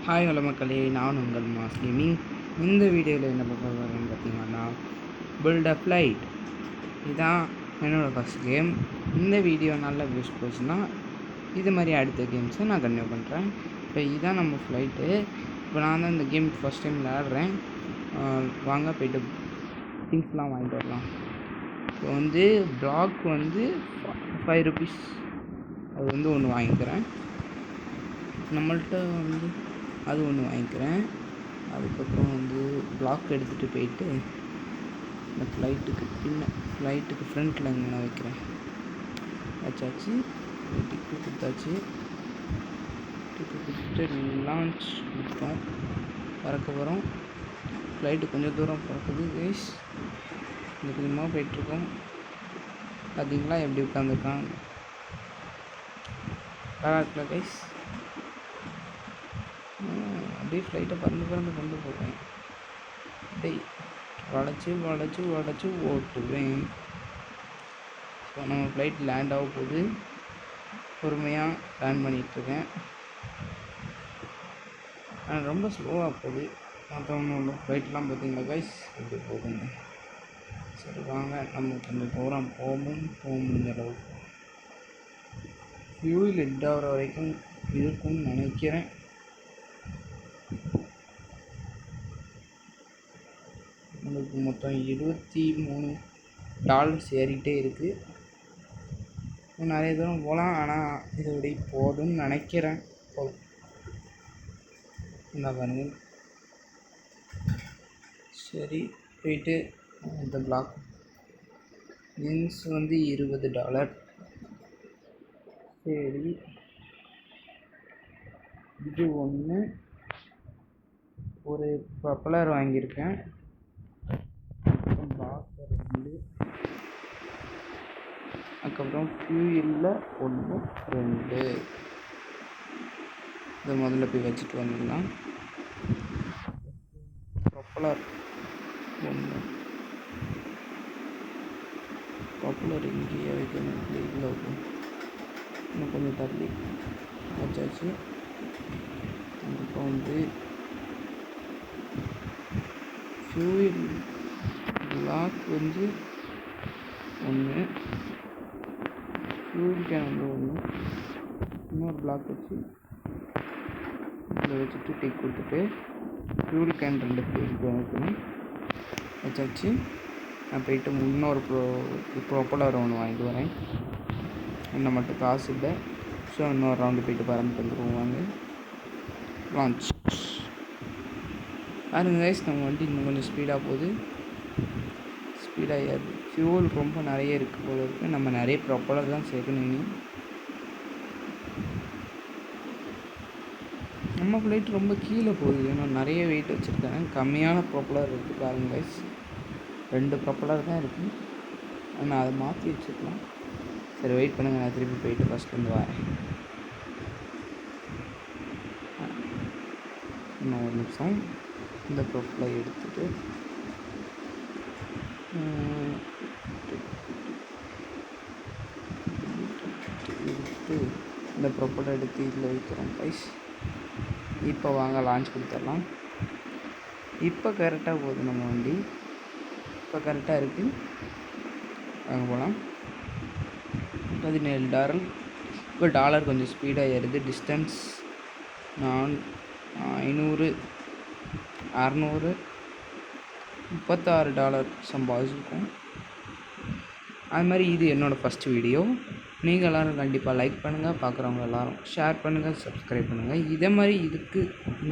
Hi hello மக்களே, நான் உங்கள் மாஸ் கேமிங். இந்த வீடியோவில் என்ன பார்க்க போகிறேன்னு பார்த்தீங்கன்னா, பில்ட் அ ஃப்ளைட். இதுதான் என்னோடய ஃபஸ்ட் கேம். இந்த வீடியோ நல்லா வியூஸ் போச்சுன்னா இது மாதிரி அடுத்த கேம்ஸை நான் கன்டினியூ பண்ணுறேன். இப்போ இதுதான் நம்ம ஃப்ளைட்டு. இப்போ நான் தான் இந்த கேம் ஃபஸ்ட் டைம் விளையாடுறேன். வாங்க போய்ட்டு திங்ஸ்லாம் வாங்கிட்டு வரலாம். இப்போ வந்து பிளாக் வந்து 5 ருபீஸ், அது வந்து ஒன்று வாங்கிக்கிறேன். நம்மள்கிட்ட வந்து அது ஒன்று வாங்கிக்கிறேன். அதுக்கப்புறம் வந்து பிளாக் எடுத்துகிட்டு போயிட்டு இந்த ஃப்ளைட்டுக்கு ஃப்ரண்ட்டில் இங்கே நான் வைக்கிறேன். வச்சாச்சு, டிக்கு கொடுத்தாச்சு. டிக்கு கொடுத்துட்டு லான்ச் கொடுத்தோம். பறக்க வரோம். ஃப்ளைட்டு கொஞ்சம் தூரம் பறக்குது கைஸ். கொஞ்சம் கொஞ்சமாக போயிட்டுருக்கோம். பார்த்தீங்களா எப்படி உட்காந்துருக்கான்? நல்லா இருக்குல்ல கைஸ்? அப்படியே ஃப்ளைட்டை பறந்து கொண்டு போவேன். அப்படியே வளைச்சி ஓட்டுவேன். ஸோ நம்ம ஃப்ளைட் லேண்ட் ஆக போகுது. பொறுமையாக லேண்ட் பண்ணிகிட்ருக்கேன். ஆனால் ரொம்ப ஸ்லோவாக போகுது. மற்றவங்க ஃப்ளைட்லாம் பார்த்தீங்களா கைஸ் எப்படி போகுங்க. சரி வாங்க, நம்ம கொஞ்சம் தூரம் போகும் அளவுக்கு ஃபியூல் ஹெட் ஆகிற வரைக்கும் இருக்கும்னு நினைக்கிறேன். உங்களுக்கு மொத்தம் $23 ஏறிக்கிட்டே இருக்குது. இன்னும் நிறைய தூரம் போகலாம், ஆனால் இதோட போதும்னு நினைக்கிறேன். போதும். என்ன பாருங்க. சரி, போயிட்டு இந்த பிளாக் விங்ஸ் வந்து $20. சரி, இது ஒன்று. ஒரு ப்ரொப்பலர் வாங்கியிருக்கேன். அதுக்கப்புறம் ஃபியூயலில் 1 2 இதை முதல்ல போய் வச்சுட்டு வந்துடலாம். ப்ரொப்பலர் 1, ப்ரொப்பலர் இங்கேயே வைக்கணும். இதில் வைக்கணும். இன்னும் கொஞ்சம் தள்ளி வச்சாச்சு. அப்புறம் வந்து ஃபியூயல் பிளாக் வந்து 1, ஃபியூல் கேன் வந்து 1, இன்னொரு பிளாக் வச்சு இதில் வச்சுட்டு டிக் கொடுத்துட்டு ஃபியூல் கேன் 2 ஃபியூல் கேன் வைக்கணும். வச்சாச்சு. நான் போயிட்டு இன்னொரு ப்ரொப்பலர் ஒன்று வாங்கிட்டு வரேன். என்ன மட்டும் காசு இல்லை. ஸோ இன்னொரு ரவுண்டு போயிட்டு பறந்துட்டு வந்துடுவோம். வாங்க லான்ச். பாருங்க கைஸ், நம்ம வண்டி இன்னும் கொஞ்சம் ஸ்பீடாக போகுது. ஸ்பீடாக ஏறுது. ஃபியூல் ரொம்ப நிறைய இருக்குது போல இருக்குது. நம்ம நிறைய ப்ரொப்பலர் தான் சேர்க்கணும். இனி நம்ம ஃப்ளைட் ரொம்ப கீழே போகுது. ஏன்னா நிறைய வெயிட் வச்சுருக்கேன். கம்மியான ப்ரொப்பலர் இருக்குது. பாருங்க கைஸ், 2 ப்ரொப்பலர் தான் இருக்குது. ஆனால் அதை மாற்றி வச்சுக்கலாம். சரி, வெயிட் பண்ணுங்கள். நான் திருப்பி போயிட்டு ஃபஸ்ட்லேருந்து வரேன். இன்னும் ஒரு நிமிஷம். இந்த ப்ரொப்பலர் எடுத்துகிட்டு இந்த ப்ரொப்பலர் எடுத்து இதில் வைக்கிறோம் கைஸ். இப்போ வாங்க லான்ச் கொடுத்துடலாம். இப்போ கரெக்டாக போகுது நம்ம வண்டி. இப்போ கரெக்டாக இருக்குது. வாங்க போகலாம். $17. இப்போ டாலர் கொஞ்சம் ஸ்பீடாக ஏறுது. டிஸ்டன்ஸ் 500 600 $36 சம்பாதிச்சிருக்கோம். அது மாதிரி இது என்னோடய ஃபஸ்ட் வீடியோ. நீங்கள் எல்லோரும் கண்டிப்பாக லைக் பண்ணுங்கள். பார்க்குறவங்க எல்லோரும் ஷேர் பண்ணுங்கள், சப்ஸ்கிரைப் பண்ணுங்கள். இதே மாதிரி இதுக்கு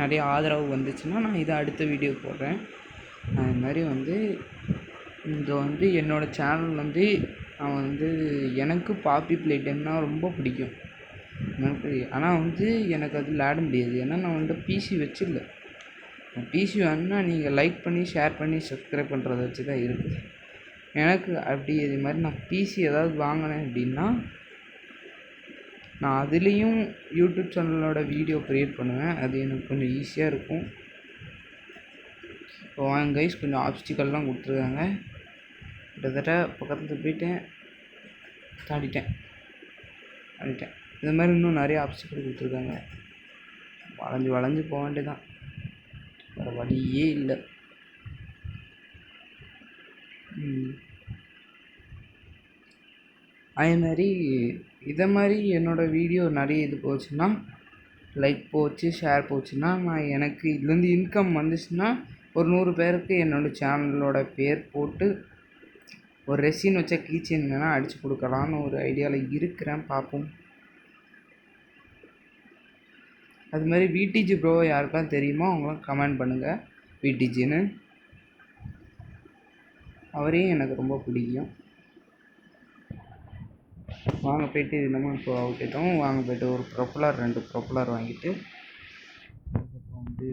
நிறைய ஆதரவு வந்துச்சுன்னா நான் இதை அடுத்த வீடியோ போடுறேன். அது மாதிரி வந்து இங்கே வந்து என்னோடய சேனல் வந்து நான் வந்து எனக்கு பாப்பி ப்ளே டைம்னால் ரொம்ப பிடிக்கும் எனக்கு. ஆனால் வந்து எனக்கு அது விளையாட முடியாது. ஏன்னா நான் வந்து பிசி வச்சிடல. பிசி வேணுன்னா நீங்கள் லைக் பண்ணி ஷேர் பண்ணி சப்ஸ்கிரைப் பண்ணுறத வச்சு தான் இருக்குது எனக்கு. அப்படி இது மாதிரி நான் பிசி ஏதாவது வாங்கினேன் அப்படின்னா நான் அதுலேயும் யூடியூப் சேனலோட வீடியோ க்ரியேட் பண்ணுவேன். அது எனக்கு கொஞ்சம் ஈஸியாக இருக்கும். இப்போ வாங்க கைஸ், கொஞ்சம் ஆப்ஸ்டிக்கல்லாம் கொடுத்துருக்காங்க. கிட்டத்தட்ட பக்கத்தில் போயிட்டேன், தாண்டிட்டேன். இது மாதிரி இன்னும் நிறைய ஆப்ஸ்டிக்கல் கொடுத்துருக்காங்க. வளைஞ்சு வளைஞ்சு போக வேண்டியதான், வேறு வழியே இல்லை. அதேமாதிரி இதை மாதிரி என்னோடய வீடியோ நிறைய இது போச்சுன்னா, லைக் போச்சு, ஷேர் போச்சுன்னா, நான் எனக்கு இதுலேருந்து இன்கம் வந்துச்சுன்னா ஒரு 100 பேருக்கு என்னோடய சேனலோட பேர் போட்டு ஒரு ரெசின் வச்ச கீச்செயின் வேணால் அடித்து கொடுக்கலான்னு ஒரு ஐடியாவில் இருக்கிறேன், பார்ப்போம். அது மாதிரி விடிஜி ப்ரோ யாருக்கெல்லாம் தெரியுமோ அவங்களாம் கமெண்ட் பண்ணுங்கள். விடிஜின்னு அவரையும் எனக்கு ரொம்ப பிடிக்கும். வாங்க போய்ட்டு நம்ம இப்போ அவுட் ஆகிட்டோம். வாங்க போய்ட்டு ஒரு ப்ரொப்பலர் 2 ப்ரொப்பலர் வாங்கிட்டு அதுக்கப்புறம் வந்து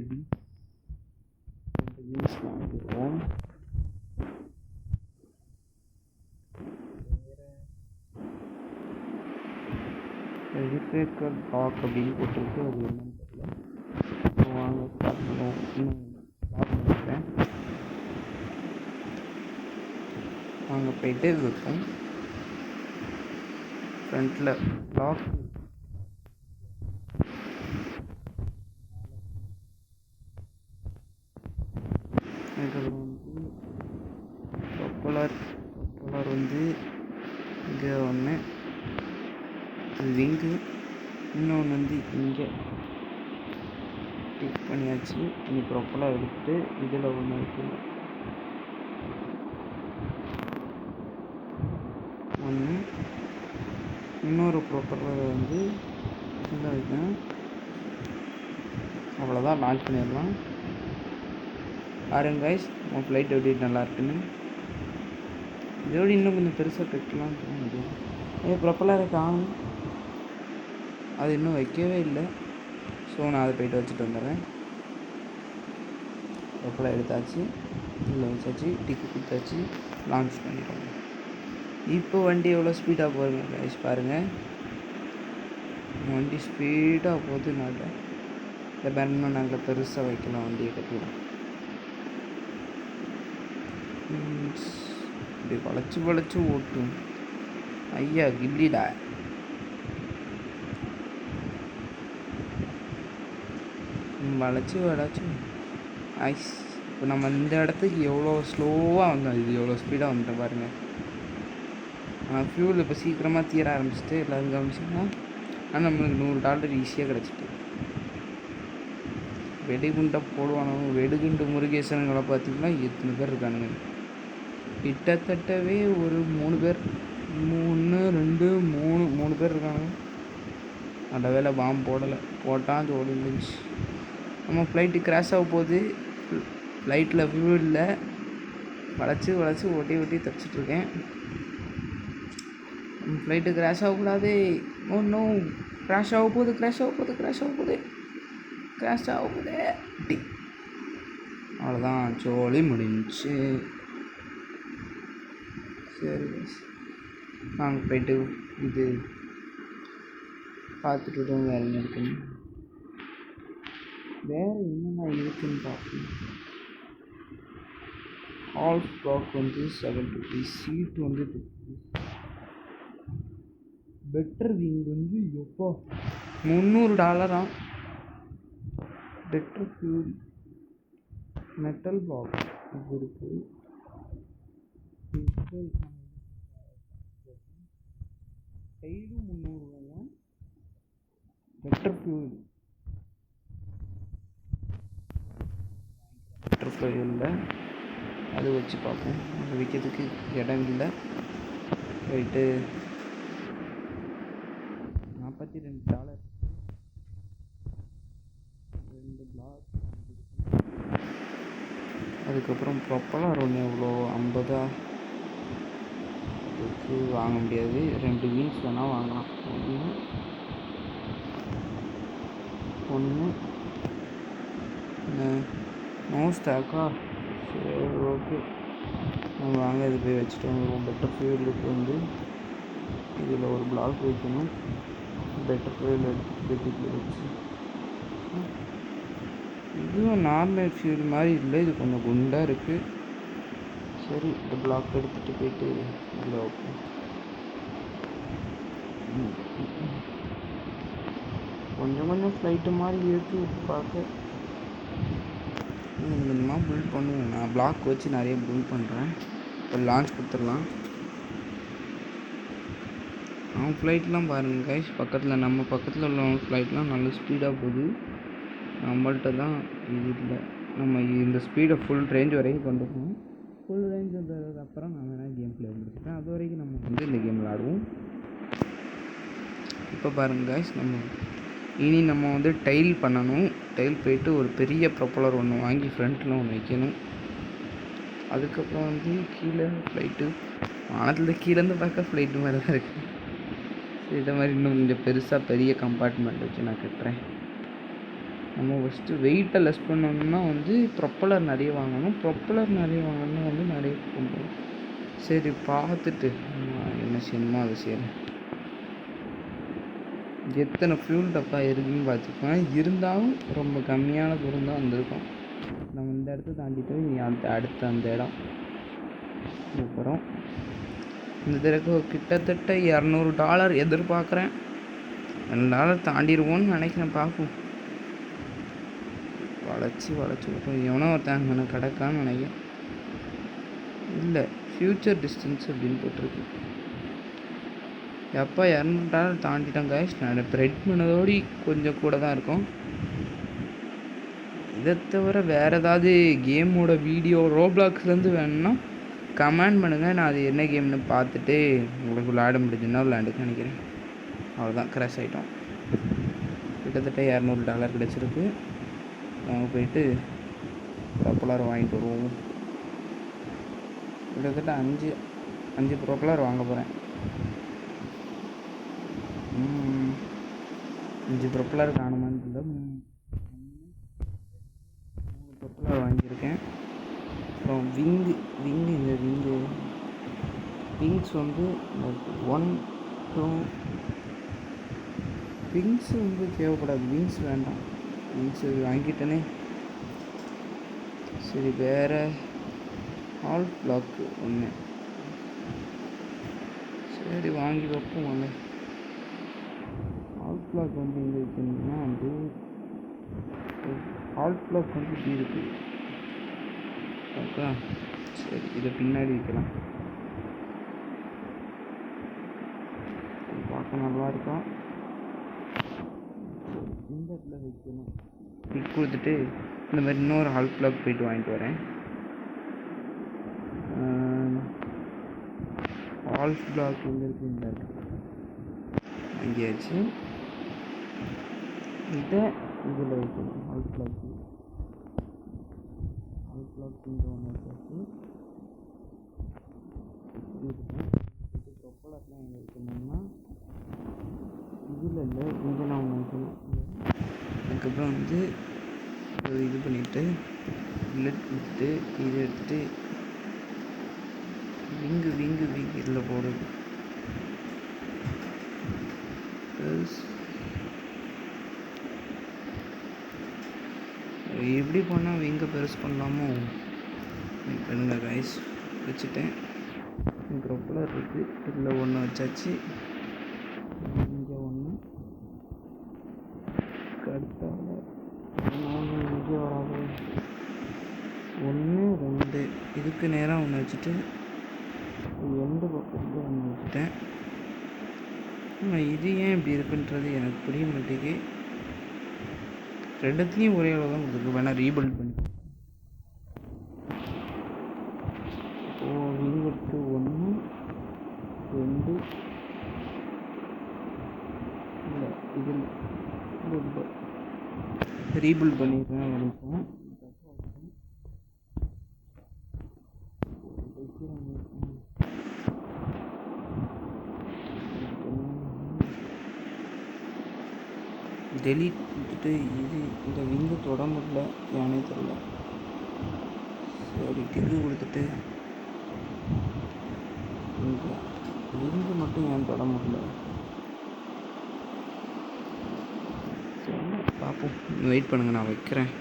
வீல்ஸ் வாங்கிடுவோம். ரிப்பேக்கர் டாக் அப்படின்னு போட்டுருக்கு, அது என்னன்னு தெரியல. வாங்க ஸ்டார்ட் பண்ணுவோம். இன்னும் ஸ்டார்ட் பண்ணிக்கிறேன். வாங்க போய்ட்டு வைப்போம். ஃப்ரண்ட்டில் லாக் இதில் வந்து ப்ரொப்பலர் வந்து இங்கே ஒன்று, விங்கு, இன்னொன்று வந்து இங்கே டிக் பண்ணியாச்சு. இனி ப்ரொப்பலர் எடுத்துட்டு இதில் ஒன்று இருக்குது, ஒன்று இன்னொரு ப்ரொப்பலர் வந்து இதில் வைக்கணும். அவ்வளோதான், லான்ச் பண்ணிடலாம். பாருங்க கைஸ், உன் ஃப்ளைட் எப்படி நல்லா இருக்குன்னு. இதோட இன்னும் கொஞ்சம் பெருசாக தைக்கலாம் தோணுது. ப்ரொப்பலரை காணும், அது இன்னும் வைக்கவே இல்லை. ஸோ நான் அதை போய்ட்டு வச்சுட்டு வந்துடுறேன். ப்ரொப்பலர் எடுத்தாச்சு, இதில் வச்சாச்சு, டிக்கு கொடுத்தாச்சு, லான்ச் பண்ணிட்டோம். இப்போ வண்டி எவ்வளோ ஸ்பீடாக போகுதுங்க கைஸ் பாருங்கள். வண்டி ஸ்பீடாக போகுது. நல்ல இந்த பேரணும் நாங்கள் பெருசாக வைக்கலாம், வண்டியை கட்டிடும். இப்படி வளைச்சி ஓட்டும். ஐயா கில்லிடா. வளைச்சி ஐஸ். இப்போ நம்ம இந்த இடத்துக்கு எவ்வளோ ஸ்லோவாக வந்தோம், இது எவ்வளோ ஸ்பீடாக வந்துட்டோம் பாருங்கள். ஆனால் ஃப்யூல் இப்போ சீக்கிரமாக தீர ஆரம்பிச்சிட்டு எல்லோரும் கவனிச்சிங்கன்னா, ஆனால் நம்மளுக்கு $100 ஈஸியாக கிடச்சிட்டு. வெடிகுண்டை போடுவானோ, வெடிகுண்டு முருகேசனுங்களை பார்த்திங்கன்னா எத்தனை பேர் இருக்கானுங்க. கிட்டத்தட்டவே ஒரு 3 பேர், 3 2 3 பேர் இருக்காங்க. அந்த வேலை பாம்பு போடலை, போட்டால் ஜோடி இருந்துச்சு. நம்ம ஃப்ளைட்டு கிராஷ் ஆக போகுது. ஃப்ளைட்டில் ஃபியூல் இல்லை. வளைச்சி ஓட்டி தப்பிச்சிட்ருக்கேன். ஃப்ளைட்டு கிராஷ் ஆகக்கூடாது. ஒன்றும் கிராஷ் ஆக போகுது. அவ்வளோதான், ஜோலி முடிஞ்சிச்சு. சரி, நாங்கள் போய்ட்டு இது பார்த்துட்டு வேறு என்ன இருக்குன்னு, வேறு என்னென்ன இருக்குன்னு பார்ப்போம். ஹால் ஸ்டாக் வந்து 70, சீட் வந்து 50, பெட்டர் விங் வந்து எப்போ $300. பெட்டர் ஃபியூல், மெட்டல் பாக்ஸ் இது இருக்குது. டைலும் $300. பெட்டர் ஃபியூல் இல்லை, அது வச்சு பார்ப்போம். அது விற்கிறதுக்கு இடம் இல்லை. போயிட்டு $42 2 பிளாக். அதுக்கப்புறம் ப்ரொப்பலர் ஒன்று எவ்வளோ 50, அதுக்கு வாங்க முடியாது. 2 வீல்ஸ் வேணால் வாங்கலாம். ஒன்று நோ ஸ்டாக்கா, சரி ஓகே, நம்ம வாங்க இது போய் வச்சுட்டு வந்துடுவோம். பெட்டர் ஃபியூலுக்கு வந்து இதில் ஒரு பிளாக் வைக்கணும். பெட்டர் ஃபியூல் எடுத்துகிட்டு வச்சு, இதுவும் நார்மல் ஃபியூல் மாதிரி இல்லை, இது கொஞ்சம் குண்டாக இருக்குது. சரி, இந்த பிளாக் எடுத்துகிட்டு போயிட்டு இதில் வைப்போம். கொஞ்சம் கொஞ்சம் ஃப்ளைட்டு மாதிரி இருக்குது பார்க்க. கொஞ்சமாக பில்ட் பண்ணுவேன். நான் பிளாக் வச்சு நிறைய பில்ட் பண்ணுறேன். இப்போ லான்ச் கொடுத்துடலாம். அவன் ஃப்ளைட்லாம் பாருங்கள் கைஸ், பக்கத்தில் நம்ம பக்கத்தில் உள்ளவங்க ஃப்ளைட்லாம் நல்ல ஸ்பீடாக போகுது. நம்மள்கிட்ட தான் இது இல்லை. நம்ம இந்த ஸ்பீடை ஃபுல் ரேஞ்ச் வரைக்கும் கொண்டு போகணும். ஃபுல் ரேஞ்ச் வந்ததுக்கு அப்புறம் நான் வேணால் கேம் ப்ளே முடிச்சுட்டேன். அது வரைக்கும் நம்ம இந்த கேம் விளாடுவோம். இப்போ பாருங்கள் கைஸ், நம்ம டைல் பண்ணணும். டைல் போயிட்டு ஒரு பெரிய ப்ரொப்பலர் ஒன்று வாங்கி ஃப்ரண்ட்டில் ஒன்று வைக்கணும். அதுக்கப்புறம் கீழே ஃப்ளைட்டு வானத்தில் கீழேருந்து பார்க்க ஃப்ளைட்டு மாதிரி தான் இருக்குது. இதை மாதிரி இன்னும் கொஞ்சம் பெரிய கம்பார்ட்மெண்ட் வச்சு நான் கட்டுறேன். நம்ம ஃபஸ்ட்டு வெயிட்டை லெஸ் பண்ணணும்னா ப்ரொப்பலர் நிறைய வாங்கணும். ப்ரொப்பலர் நிறைய வாங்கணும்னா நிறைய போகணும். சரி பார்த்துட்டு என்ன செய்யணுமோ அதை செய்யணும். எத்தனை ஃபியூல் டப்பா இருக்குதுன்னு பார்த்துப்பேன். இருந்தாலும் ரொம்ப கம்மியான தூரம் தான் வந்திருக்கோம். நம்ம இந்த இடத்த தாண்டிட்டு அடுத்த அந்த இடம் அப்புறம் இந்த தடவை கிட்டத்தட்ட $200 எதிர்பார்க்குறேன். $200 தாண்டிடுவோன்னு நினைக்கிறேன். பார்ப்போம். வளைச்சி விட்டோம். எவனோ ஒருத்தாங்க எனக்கு கிடக்கான்னு நினைக்கிறேன். இல்லை, ஃப்யூச்சர் டிஸ்டன்ஸ் அப்படின்னு போட்டிருக்கு. எப்போ $200 தாண்டிட்டோம் கைஸ். நான் ப்ரெட் பண்ணதோடு கொஞ்சம் கூட தான் இருக்கும். இதை தவிர வேறு ஏதாவது கேமோட வீடியோ ரோப்ளாக்ஸ்லேருந்து வேணும்னா கமெண்ட் பண்ணுங்கள். நான் அது என்ன கேம்னு பார்த்துட்டு உங்களுக்கு விளையாட முடிஞ்சுன்னா விளையாண்டுக்கு நினைக்கிறேன். அவ்வளோதான், க்ராஷ் ஆகிட்டோம். கிட்டத்தட்ட $200 கிடச்சிருக்கு. நாங்கள் போயிட்டு ப்ரொப்பலர் வாங்கிட்டு வருவோம். கிட்டத்தட்ட அஞ்சு ப்ரொப்பலர் வாங்க போகிறேன். 5 ப்ரொப்பலர் காணுமான்னு இல்லை, 3 ப்ரொப்பலர் வாங்கியிருக்கேன். அப்புறம் இந்த விங்ஸ் 1 2 விங்ஸ் தேவைப்படாது. விங்ஸ் வேண்டாம், விங்ஸ் வாங்கிட்டேனே. சரி, வேறு ஹால் பிளாக் ஒன்று சரி வாங்கி வைப்போம். வாங்க, ஹால் பிளாக் எங்கே இருக்குன்னா ஹால் பிளாக் இப்படி இருக்குது. ஓகே, சரி இதை பின்னாடி வைக்கலாம். பார்க்க நல்லா இருக்கா. இந்த இடத்துல வைக்கணும். டிக் கொடுத்துட்டு இந்த மாதிரி இன்னொரு ஹால் பிளாக் போயிட்டு வாங்கிட்டு வரேன். ஹால் பிளாக் எங்கே இருக்குது? இந்த வாங்கியாச்சு. இதை இதில் வைக்கணும். ஹால் பிளாக் இங்கே ஒன்று வச்சாச்சு. இது ப்ரொப்பலர்லாம் எங்கே வைக்கணும்னா இதில் இல்லை, இங்கே நான் ஒன்று வைக்கணும். அதுக்கப்புறம் இது பண்ணிவிட்டு பில்லட் கொடுத்துட்டு இதை எடுத்துகிட்டு விங்கு இதில் போடுது. எப்படி பண்ணால் விங்கை பெருசு பண்ணலாமோ பண்ணுங்க ரைஸ் வச்சுட்டேன். ப்ரொப்பலர் இருக்குது, இதில் ஒன்று வச்சாச்சு. இங்கே ஒன்று கடுத்தால இங்கே வராது. 1 2 இதுக்கு நேராக ஒன்று வச்சுட்டு எந்த பக்கத்தில் ஒன்று வச்சுட்டேன். இது ஏன் இப்படி இருக்குன்றது எனக்கு புரிய மாட்டேங்குது. ரெண்டுத்துலேயும் ஒரே அளவு தான் கொடுத்துருக்கு. வேணால் ரீபில்ட் பண்ணி விங்கெடுத்து 1 2 இல்லை இதில் ரீபில்ட் பண்ணியிருக்கேன். நினைப்போம் டெலீட் கொடுத்துட்டு இந்த விங்கு தொட முடியல, ஏனே தெரியல. சரி, டிக்கு கொடுத்துட்டு விங்கு மட்டும் ஏன் தொட முடியல பார்ப்போம். வெயிட் பண்ணுங்கள், நான் வைக்கிறேன்.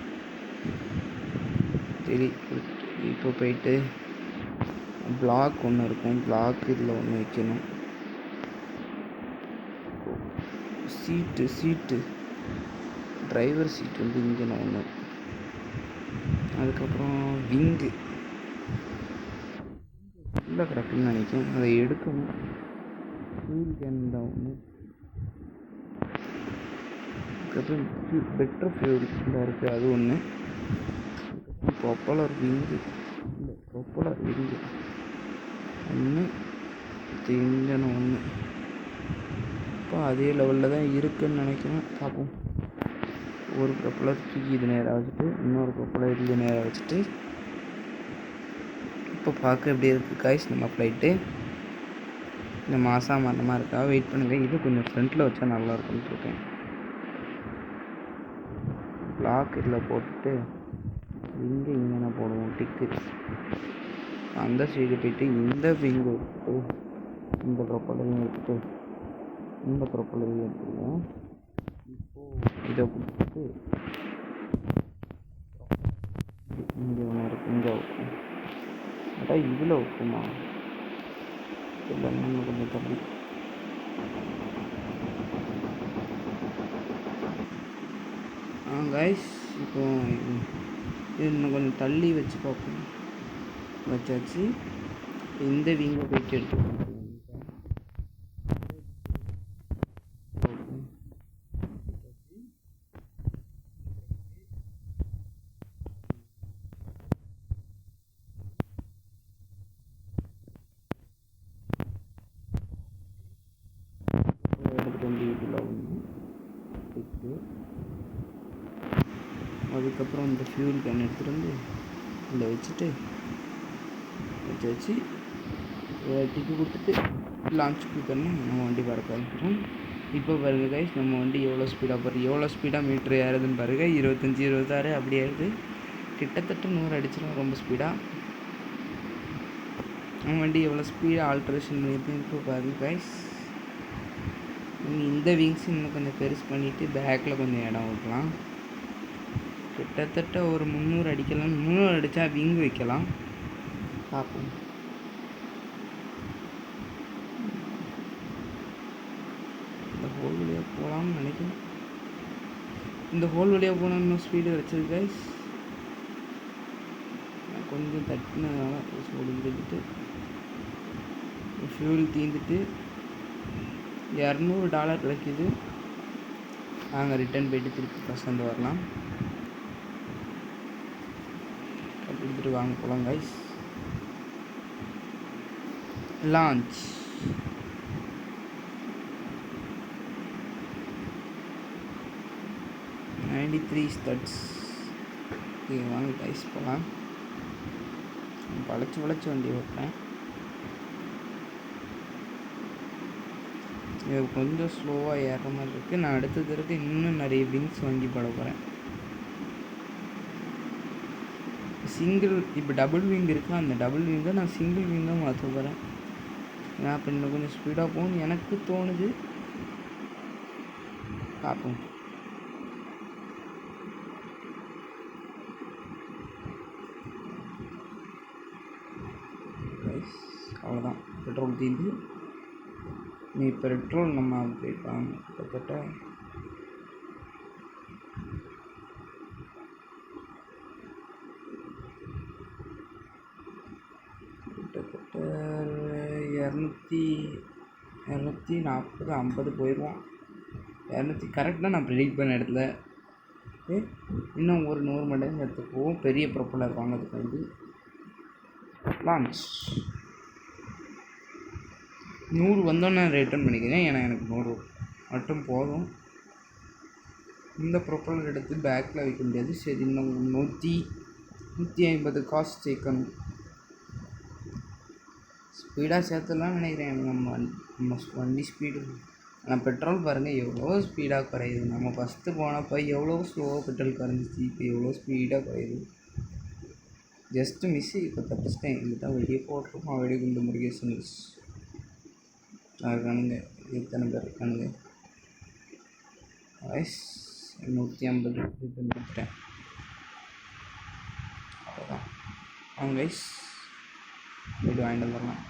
டெலீட் கொடுத்துட்டு இப்போ போயிட்டு பிளாக் ஒன்று இருக்கும், பிளாக் இதில் ஒன்று வைக்கணும். சீட்டு டிரைவர் சீட் வந்து இங்கே ஒன்று. அதுக்கப்புறம் விங்கு உள்ளே கிடக்குன்னு நினைக்கிறேன், அதை எடுக்கணும். ஃபியூல் கேன் தான் ஒன்று. அதுக்கப்புறம் பெட்டர் ஃபியூல் தான் இருக்குது, அது ஒன்று. அதுக்கப்புறம் ப்ரொப்பலர் விங்கு, இல்லை ப்ரொப்பலர் விங்கு ஒன்று, இன்ஜன் ஒன்று. இப்போ அதே லெவலில் தான் இருக்குதுன்னு நினைக்கிறேன், பார்ப்போம். ஒரு ப்ரொப்பலர் தூக்கி இது நேராக வச்சுட்டு இன்னொரு ப்ரொப்பலர் இது நேராக வச்சுட்டு இப்போ பார்க்க எப்படி இருக்குது காய்ஸ் நம்ம ஃப்ளைட்டு. இந்த மாதம் மரணமாக இருக்கா, வெயிட் பண்ணுங்கள். இது கொஞ்சம் ஃப்ரண்ட்டில் வச்சா நல்லா இருக்கும்னு இருக்கேன். லாக் இதில் போட்டுட்டு இங்கே போடுவோம் டிக்கு. அந்த சைடு போய்ட்டு இந்த விங்கு எடுத்துட்டு இந்த ப்ரொப்பலரையும் எடுத்துட்டு இந்த ப்ரொப்பலரையும் எடுத்துருவோம். இப்போது இதை கொடுத்துட்டு இங்கே ஒன்று இருக்குது, இங்கே வைக்கும். அதான் இதில் வைக்குமா இல்லை, நம்ம கொஞ்சம் தள்ளி கைஸ். இப்போ இது இன்னும் கொஞ்சம் தள்ளி வச்சு பார்ப்போம். வச்சாச்சு. இந்த விங்கை போய்ட்டு எடுத்துக்கணும். அதுக்கப்புறம் இந்த ஃபியூல் கேன் எடுத்துகிட்டு வந்து இதில் வச்சுட்டு வச்சு டிக்கி கொடுத்துட்டு லான்ச் கொடுத்தோன்னா நம்ம வண்டி பறக்க ஆரம்பிச்சிடும். இப்போ பாருங்க கைஸ், நம்ம வண்டி எவ்வளோ ஸ்பீடாக போகிறது, எவ்வளோ ஸ்பீடாக மீட்ரு ஏறுதுன்னு பாருங்கள். 25, 26 அப்படி ஏறுது. கிட்டத்தட்ட 100 அடிச்சிடும் ரொம்ப ஸ்பீடாக. நம்ம வண்டி எவ்வளோ ஸ்பீடாக ஆல்ட்ரேஷன் பண்ணியிருக்கேன் இப்போ பாருங்க கைஸ். இந்த விங்ஸ் இன்னும் கொஞ்சம் பெருசு பண்ணிவிட்டு பேக்கில் கொஞ்சம் இடம் வைக்கலாம். கிட்டத்தட்ட ஒரு 300 அடிக்கலாம். 300 அடித்தா விங் வைக்கலாம், பார்ப்போம். இந்த ஹோல் வழியாக போகலாம்னு நினைக்கிறேன். இந்த ஹோல் வழியாக போனால் இன்னும் ஸ்பீடு வச்சிருக்கு கைஸ். கொஞ்சம் தட்டினதால ஒடிஞ்சிட்டு ஃபியூல் தீந்துட்டு $200 கிடைக்கிது. நாங்கள் ரிட்டர்ன் போய்ட்டு திருப்பி பசந்து வரலாம். எடுத்துகிட்டு வாங்க போகலாம் கைஸ். லான்ச். $93 ஸ்டட்ஸ். ஓகே வாங்க கைஸ் போகலாம். வளைச்சி வண்டி ஓட்டுறேன். இது கொஞ்சம் ஸ்லோவாக ஏறுற மாதிரி இருக்குது. நான் அடுத்தது இருக்க இன்னும் நிறைய விங்ஸ் வாங்கி போட போகிறேன். சிங்கிள் இப்போ டபுள் விங் இருக்குது, அந்த டபுள் விங்கை நான் சிங்கிள் விங்காக மாற்ற போகிறேன். நான் இப்போ இன்னும் கொஞ்சம் ஸ்பீடாக போகணும்னு எனக்கு தோணுது, பார்ப்போம். அவ்வளோதான், பெட்ரோல் தீர்ந்து. நீ பெட்ரோல் நம்ம அப்கிரேட் பண்ணணும். கிட்டத்தட்ட கிட்டத்தட்ட 240 50 போயிடுவோம். 200 கரெக்டாக நான் ப்ரெடிக்ட் பண்ண இடத்துல. இன்னும் ஒரு 100 மணி நேரம் எடுத்துக்குவோம் பெரிய ப்ரொப்பலர் வாங்கிறதுக்கு வந்து. லான்ச் 100 வந்தோன்னே ரிட்டர்ன் பண்ணிக்கிறேன், ஏன்னா எனக்கு 100 மட்டும் போதும். இந்த ப்ரொப்பலர் எடுத்து பேக்கில் வைக்க முடியாது. சரி, இன்னும் 150 காசு சேர்க்கணும். ஸ்பீடாக சேர்த்துலாம் நினைக்கிறேன். நம்ம வண்டி ஸ்பீடு. ஆனால் பெட்ரோல் பாருங்கள் எவ்வளோ ஸ்பீடாக குறையுது. நம்ம ஃபஸ்ட்டு போனப்போ எவ்வளோ ஸ்லோவாக பெட்ரோல் குறைஞ்சிச்சு, இப்போ எவ்வளோ ஸ்பீடாக குறையுது. Just miss. இப்போ தப்பிச்சிட்டேன். இங்கே தான் வெளியே போட்டிருக்கோம். வெடிகுண்டு முருகேசன் இருக்கானுங்க. எத்தனை பேர் இருக்கானுங்க வாய்ஸ். 150 ரிட்டர்ன் கொடுத்துட்டேன். அவ்வளோதான். அவங்க கைஸ் வீடு வாங்கிட்டு வந்துடலாம்.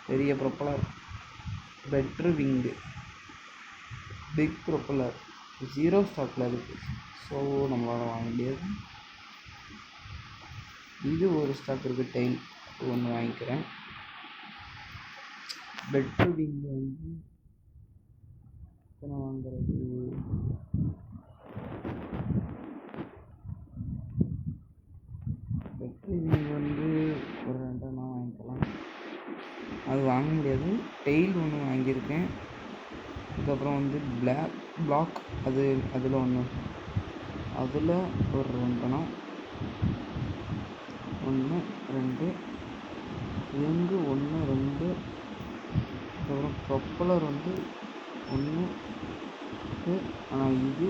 பெரிய ப்ரொப்பலர், பெட்ரு விங்கு, பிக் ப்ரொப்பலர், 0 ஸ்டாக்கில் இருக்குது. ஸோ நம்மளால் வாங்க முடியாது. இது ஒரு ஸ்டாக் இருக்குது, டெயில் ஒன்று வாங்கிக்கிறேன். பெட்ரு விங் வந்து எத்தனை வாங்குறது? பெட்ரு விங் வந்து ஒரு 2 வாங்கிக்கலாம். அது வாங்க முடியாது. டெயில் ஒன்று வாங்கியிருக்கேன். அதுக்கப்புறம் வந்து பிளாக் அதில் ஒன்று, அதில் ஒரு 2 1 2 விங்கு 1 2. அதுக்கப்புறம் ப்ரொப்பலர் வந்து 1. ஆனால் இது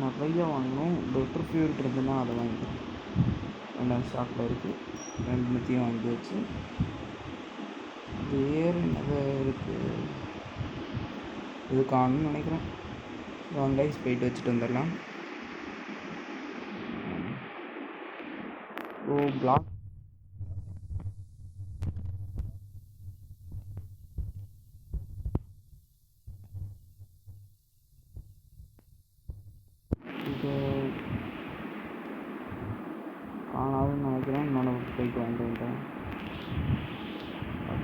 நிறைய வாங்கணும். பெட்ரு ஃபியூல் இருந்ததுன்னா அதை வாங்கிக்கிறேன். 2 ஸ்டாக்கில் இருக்குது. 2 வாங்கியாச்சு. வேறு என்னது இருக்குது? இது காணும்னு நினைக்கிறேன். கைஸ் போயிட்டு வச்சுட்டு வந்துடலாம். பிளாக் இது காணாதுன்னு நினைக்கிறேன். இன்னொன்று போயிட்டு வாங்கிட்டு வந்துட்டேன்.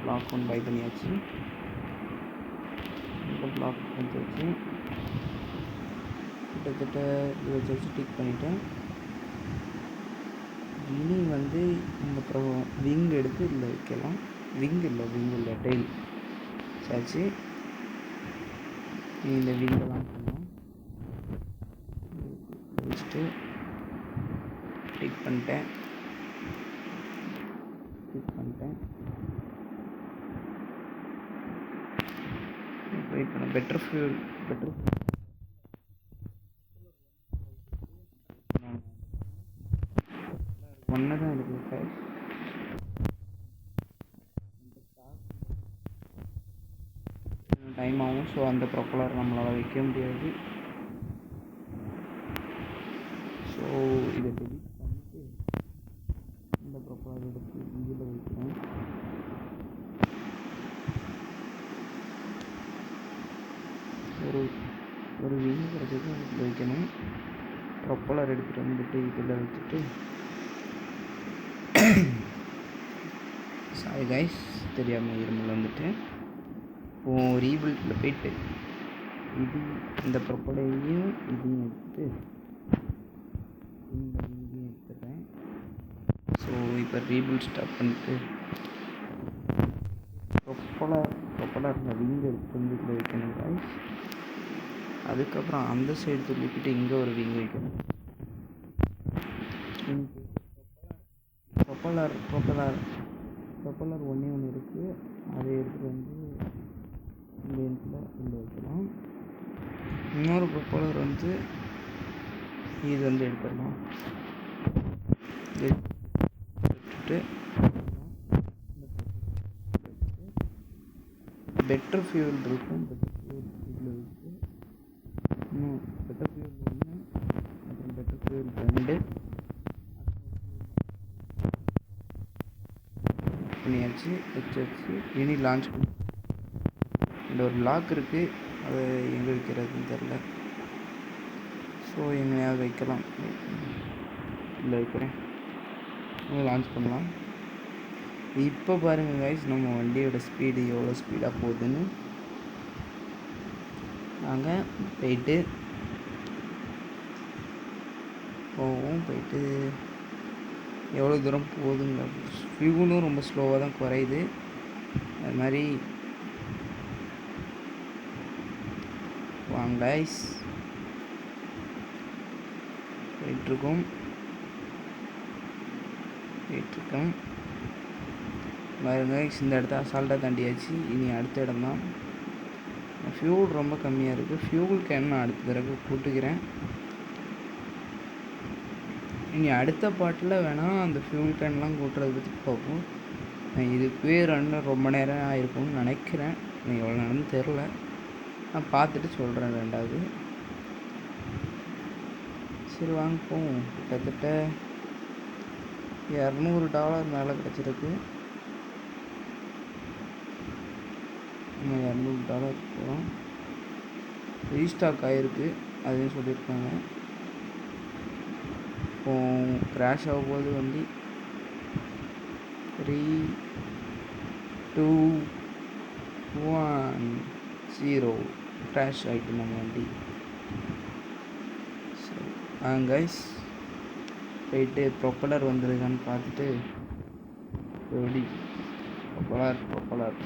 பிளாக் ஒன்று பை பண்ணியாச்சு. இந்த பிளாக் வச்சு கிட்டத்தட்ட இது வச்சு டிக் பண்ணிட்டேன். இனி வந்து இந்த விங் எடுத்து இதில் வைக்கலாம். விங் இல்லை டெயில் சாச்சு. இந்த விங்கெல்லாம் பண்ணலாம். வச்சுட்டு டிக் பண்ணிட்டேன். வெயிட் பண்ண. பெட்ரு ஒன்று தான் இருக்குது சார். டைம் ஆகும். ஸோ அந்த ப்ரொப்பலர் நம்மளால் வைக்க முடியாது. ஸோ இதை டெலிட் பண்ணிட்டு இந்த ப்ரொப்பலர் எடுத்து இதில் வைக்கிறேன். ஒரு விங் கிடச்சது இதில் வைக்கணும். ப்ரொப்பலர் எடுத்துகிட்டு வந்துட்டு இதில் வச்சுட்டு சாரி கைஸ், தெரியாமல் இருமல் வந்துட்டு. இப்போது ரீபில்டில் போயிட்டு இந்த ப்ரொப்பலரையும் இதையும் எடுத்துட்டு இந்த விங்கையும் எடுத்துடுறேன். ஸோ இப்போ ரீபில்ட் ஸ்டாப் பண்ணிட்டு ப்ரொப்பலர் விங் எடுத்து வந்து இதில் வைக்கணும் கைஸ். அதுக்கப்புறம் அந்த சைடு சொல்லிக்கிட்டு இங்கே ஒரு விங் வைக்கணும். ப்ரொப்பலர் ஒன்று இருக்குது. அதை எடுத்துகிட்டு வந்து இந்த இடத்துல இங்கே வைக்கலாம். இன்னொரு ப்ரொப்பலர் வந்து இது வந்து எடுத்துடலாம். எடுத்துட்டு பெட்ரு ஃபியூல் இருக்கும். பெட்ரு ஃபியூல் இதில் வச்சு இன்னும் பெட்ரு ஃபியூல் 1 அப்புறம் பெட்ரு ஃபியூல் 2 பண்ணியாச்சு. வச்சு இனி லான்ச் பண்ணி இந்த ஒரு பிளாக் இருக்குது. அது எங்கே வைக்கிறதுன்னு தெரில. ஸோ எங்கேயாவது வைக்கலாம். இல்லை வைக்கிறேன். லான்ச் பண்ணலாம். இப்போ பாருங்கள் கைஸ், நம்ம வண்டியோட ஸ்பீடு எவ்வளோ ஸ்பீடாக போகுதுன்னு. நாங்கள் போயிட்டு எவ்வளோ தூரம் போகுதுங்க. ஃபியூலும் ரொம்ப ஸ்லோவாக தான் குறையுது. அது மாதிரி வாங்க கைஸ், போயிட்டுருக்கோம். பாருங்க இந்த இடத்த அசால்ட்டாக தாண்டியாச்சு. இனி அடுத்த இடம் தான். ஃபியூல் ரொம்ப கம்மியாக இருக்குது. ஃபியூல் கேன் நான் அடுத்த தடவை போட்டுக்கிறேன். இனி அடுத்த பாட்டில் வேணால் அந்த ஃபியூல் கேன்லாம் கூட்டுறதை பற்றி பார்ப்போம். இதுவே ரொம்ப நேரம் ஆகிருக்கும்னு நினைக்கிறேன். எவ்வளோ நேரம்னு தெரில. நான் பார்த்துட்டு சொல்கிறேன். 2வது சரி வாங்க போவோம். கிட்டத்தட்ட $200 மேலே கிடச்சிருக்கு. $200 போகிறோம். ரீஸ்டாக் ஆகிருக்கு. அதையும் சொல்லியிருக்காங்க. இப்போ கிராஷ் ஆகும்போது வண்டி 3 2 1 0 கிராஷ் ஆகிட்டு நம்ம வண்டி. கைஸ் போயிட்டு ப்ரொப்பலர் வந்துருக்கான்னு பார்த்துட்டு எப்படி ப்ரொப்பலர்